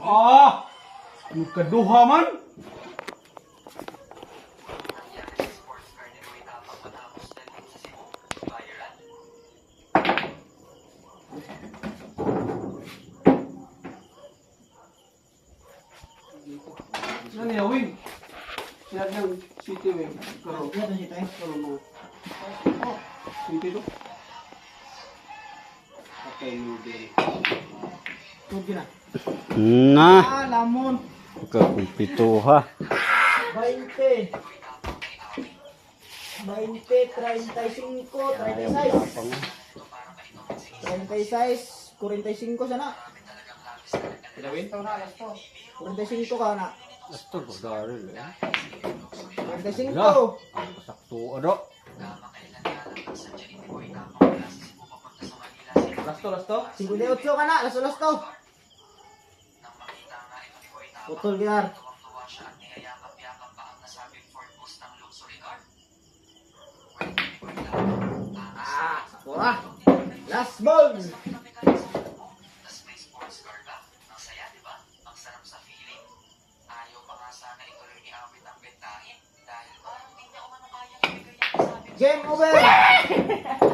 Ano kaduha man? Ano ya, Win? Siya ng city, Win. Karo. Yan ang hitayin. Karo mo. City to? Okay, noodle. Huwag yun na. Na, Lamon. kakumpito ha. 20. 20, 35, 36. 36, 45 sana. Pilawin to na, alas to. 45 ka na. Ito ko daril eh. 45. Ang sakto ano. Lasto. 58 ka na. Lasto. Putol gitar. Sakto ah. Last ball. Game over.